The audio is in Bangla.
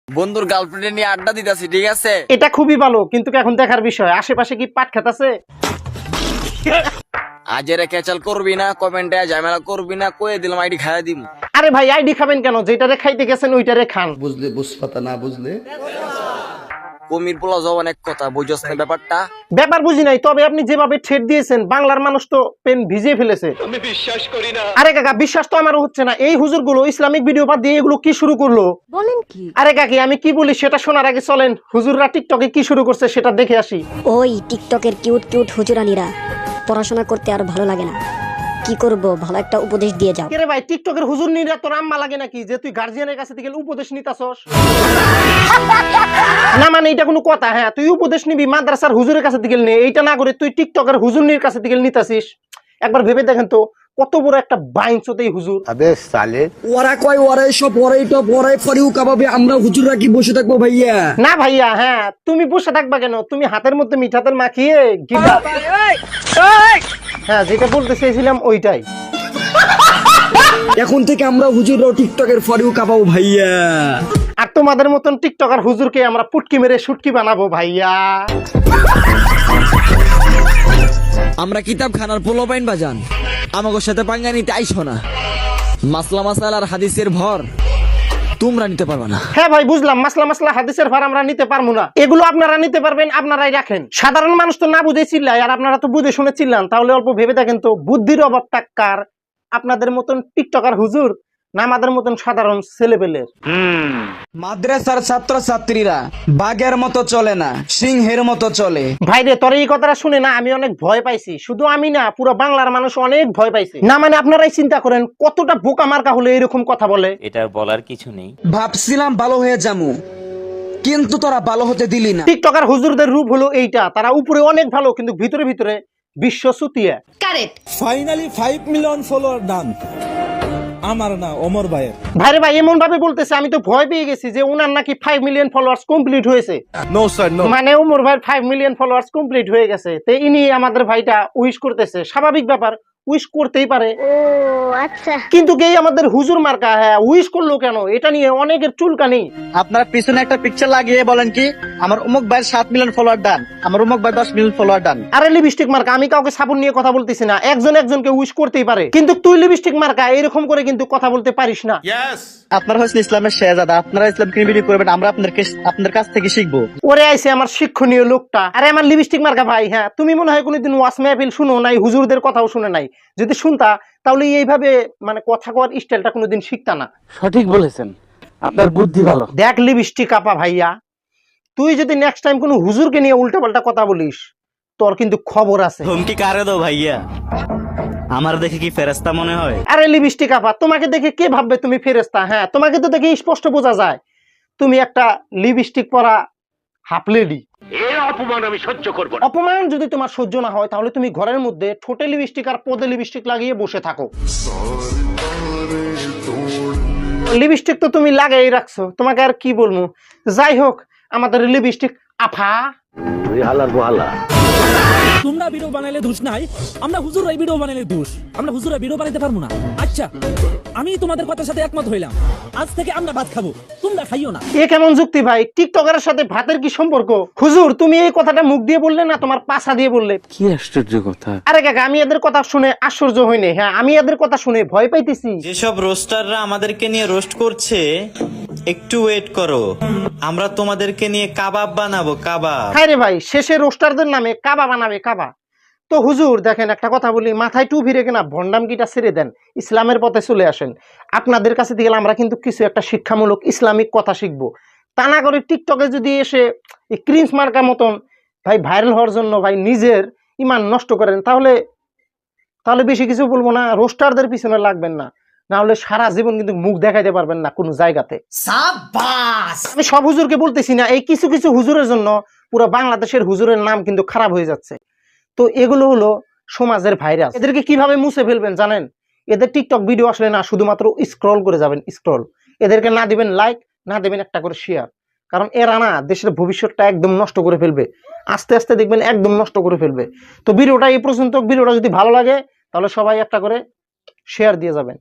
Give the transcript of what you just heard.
বন্ধুর গার্লফ্রেন্ড নিয়ে আড্ডা দিতেছি, ঠিক আছে? এটা খুবই ভালো, কিন্তু এখন দেখার বিষয় আশেপাশে কি পাট খেত আছে? আজেরে ক্যাচাল করবি না, কমেন্টে ঝামেলা করবি না, কয়ে দিলাম আইডি খাইয়া দিম। আরে ভাই আইডি খাবেন কেন? যেটারে খাইতে গেছেন ওইটারে খান। বুঝলে বুঝপাতা না বুঝলে কমির পোলা জবান এক কথা, বুঝছস না ব্যাপারটা? ব্যাপার বুঝি নাই, তবে আপনি যেভাবে ঠেট দিয়েছেন বাংলার মানুষ তো পেন ভিজিয়ে ফেলেছে। আমি বিশ্বাস করি না। আরে কাকা, বিশ্বাস তো আমারও হচ্ছে না। এই হুজুরগুলো ইসলামিক ভিডিও বাদ দিয়ে এগুলো কি শুরু করলো? বলেন কি? আরে কাকি, আমি কি বলি সেটা শোনার আগে চলেন হুজুররা টিকটকে কি শুরু করছে সেটা দেখে আসি। ওই টিকটকের কিউট কিউট হুজুরানিরা পড়াশোনা করতে আর ভালো লাগে না, কি করব? ভালো একটা উপদেশ দিয়ে যাও। কে রে ভাই, টিকটকের হুজুর নিরা তোর আম্মা লাগে নাকি যে তুই গার্জিয়ানের কাছে থেকে উপদেশ নিতাছস? না মানে এটা কোনো কথা? হ্যাঁ, তুই উপদেশ নিবি মাদ্রাসার হুজুরের কাছে থেকে নে, এইটা না করে তুই টিকটকের হুজুরনির কাছে থেকে নিতাছিস। একবার ভেবে দেখেন তো কত বড় একটা বাইনচোদ এই হুজুর। ওরা কয় ওরাই সব ওরাই টপ ওরাই ফরিউ কাবাবে, আমরা হুজুররা কি বসে থাকবো ভাইয়া? না ভাইয়া, হ্যাঁ তুমি বসে থাকবা কেন? তুমি হাতের মধ্যে মিঠা তেল মাখিয়ে গিটা। হ্যাঁ, যেটা বলতে চেয়েছিলাম ওইটাই। এখন থেকে আমরা হুজুররাও টিকটকের ফরিউ কাবাবো ভাইয়া। আর তোমাদের মতন টিকটকার হুজুরকে আমরা পুটকি মেরে শুটকি বানাবো ভাইয়া। আমরা কিতাব খানার পোলোপাইন বাজান, আমাকে সাথে পাঙ্গা নিতে আইসো না। মাসলা মাসাল আর হাদিসের ভর তোমরা নিতে পারবে না। হ্যাঁ ভাই বুঝলাম, মাসলা হাদিসের ভার আমরা নিতে পারবো না। এগুলো আপনারা নিতে পারবেন, আপনারাই রাখেন। সাধারণ মানুষ তো না বুঝে চিল্লায়, আর আপনারা তো বুঝে শুনে চিল্লান। তাহলে অল্প ভেবে দেখেন তো বুদ্ধির অভাবটা কার? আপনাদের মতন টিকটকার হুজুর না আমাদের মতন সাধারণ ছেলেপেলের? মাদ্রাসার ছাত্র ছাত্রীরা বাঘের মতো চলে না, সিংহের মতো চলে। ভাই রে, তোর এই কথাটা শুনে না আমি অনেক ভয় পাইছি। শুধু আমি না, পুরো বাংলার মানুষ অনেক ভয় পাইছে। না মানে আপনারাই চিন্তা করেন কতটা বোকা মার্কা হলে এরকম কথা বলে। এটা বলার কিছু নেই। ভাবছিলাম ভালো হয়ে যামু, কিন্তু তোরা ভালো হতে দিলি না। টিকটকার হুজুরদের রূপ হলো এইটা, তারা উপরে অনেক ভালো কিন্তু ভিতরে ভিতরে বিশ্ব সুতিয়া। Correct. Finally 5 million follower done. আমার না ওমর ভাইয়ের। ভাইরে ভাই এমন ভাবে বলতেছে, আমি তো ভয় পেয়ে গেছি যে উনার নাকি 5 মিলিয়ন ফলোয়ার্স কমপ্লিট হয়েছে। No sir no. মানে ওমর ভাইয়ের 5 মিলিয়ন ফলোয়ার্স কমপ্লিট হয়ে গেছে। তো ইনি আমাদের ভাইটা উইশ করতেছে, স্বাভাবিক ব্যাপার, উইশ করতেই পারে। ও আচ্ছা। কিন্তু কে আমাদের হুজুর মার্কা হ্যাঁ উইশ করলো কেন? এটা নিয়ে অনেকের চুলকানি। আপনার পিছনে একটা পিকচার লাগিয়ে বলেন কি আমার অমুক ভাইয়ের 7 মিলিয়ন ফলোয়ার ডান, আমার অমুক ভাই 10 মিলিয়ন ফলোয়ার ডান। আরে লিপস্টিক মার্কা, আমি কাউকে সাপোর্ট নিয়ে কথা বলতেছি না। একজন একজনকে উইশ করতেই পারে, কিন্তু তুই লিপস্টিক মার্কা এরকম করে কিন্তু কথা বলতে পারিস না। আপনারা হচ্ছে ইসলামের শেহজাদা, আপনারা ইসলামকে বিলি করবেন, আমরা আপনার কাছ থেকে শিখবো। ওরে আইছে আমার শিক্ষণীয় লোকটা। আরে আমার লিপস্টিক মার্কা ভাই, হ্যাঁ তুমি মনে হয় কোনোদিন ওয়াজ মেহফিল শুনো নাই, হুজুরদের কথাও শুনে নাই। যদি শুনতা তাহলে এইভাবে মানে কথা কওয়ার স্টাইলটা কোনোদিন শিখতা না। সঠিক বলেছেন, আপনার বুদ্ধি ভালো। দেখ লিপস্টিক আপা ভাইয়া, তুই যদি নেক্সট টাইম কোনো হুজুরকে নিয়ে উল্টাপাল্টা কথা বলিস তোর কিন্তু খবর আছে। হুমকি কারে দো ভাইয়া? আমার দেখে কি ফেরেশতা মনে হয়? আরে লিপস্টিক আপা, তোমাকে দেখে কে ভাববে তুমি ফেরেশতা? হ্যাঁ তোমাকে তো দেখে স্পষ্ট বোঝা যায় তুমি একটা লিপস্টিক পরা হাফ লেডি। এই অপমান আমি সহ্য করব না। অপমান যদি তোমার সহ্য না হয় তাহলে তুমি ঘরের মধ্যে ঠোঁটে লিপস্টিক আর পদে লিপস্টিক লাগিয়ে বসে থাকো। লিপস্টিক তো তুমি লাগাই রাখছো, তোমাকে আর কি বলবো। যাই হোক, আমাদের লিপস্টিক আফা। তুই হালার বহালা। তোমরা ভিডিও বানাইলে দোষ নাই, আমরা হুজুরাই ভিডিও বানাইলে দোষ। আমরা হুজুরা ভিডিও বানাইতে পারবো না। আচ্ছা আমি তোমাদের কথার সাথে একমত হইলাম, আজ থেকে আমরা ভাত খাবো, তোমরা খাইও না। এ কেমন যুক্তি ভাই? টিকটকারের সাথে ভাতের কি সম্পর্ক? হুজুর তুমি এই কথাটা মুখ দিয়ে বললে না তোমার পাছা দিয়ে বললে? কি আশ্চর্য কথা। আরে কাকা, আমি এদের কথা শুনে আশ্চর্য হইনি, হ্যাঁ আমি এদের কথা শুনে ভয় পাইতেছি। যেসব রোস্টাররা আমাদেরকে নিয়ে রোস্ট করছে, একটু ওয়েট করো, আমরা তোমাদেরকে নিয়ে কাবাব বানাবো, কাবাব। হ্যাঁ রে ভাই, শেষে রোস্টারদের নামে কাবা বানাবে কাবা। তো হুজুর দেখেন একটা কথা বলি, মাথায় টুপি রেখে না ভন্ডামকিটা ছেড়ে দেন, ইসলামের পথে চলে আসেন। আপনাদের কাছে থেকে আমরা কিন্তু কিছু একটা শিক্ষামূলক ইসলামিক কথা শিখবো। তা না করে টিকটকে যদি এসে এই ক্রিঞ্জ মার্কা মতন ভাই ভাইরাল হওয়ার জন্য ভাই নিজের ইমান নষ্ট করেন, তাহলে বেশি কিছু বলবো না, রোস্টারদের পিছনে লাগবেন না, না হলে সারা জীবন কিন্তু মুখ দেখাইতে পারবেন না কোনো জায়গাতে। আমি সব হুজুরকে বলতেছি না, এই কিছু কিছু হুজুরের জন্য পুরো বাংলাদেশের হুজুরের নাম কিন্তু খারাপ হয়ে যাচ্ছে। তো এগুলো হলো সমাজের ভাইরাস। এদেরকে কিভাবে মুছে ফেলবেন জানেন? এদের টিকটক ভিডিও আসলে না শুধুমাত্র স্ক্রল করে যাবেন, স্ক্রল। এদেরকে না দিবেন লাইক, না দিবেন একটা করে শেয়ার, কারণ এরা না দেশের ভবিষ্যৎটা একদম নষ্ট করে ফেলবে। আস্তে আস্তে দেখবেন একদম নষ্ট করে ফেলবে। তো ভিডিওটা এই পর্যন্ত। ভিডিওটা যদি ভালো লাগে তাহলে সবাই একটা করে শেয়ার দিয়ে যাবেন।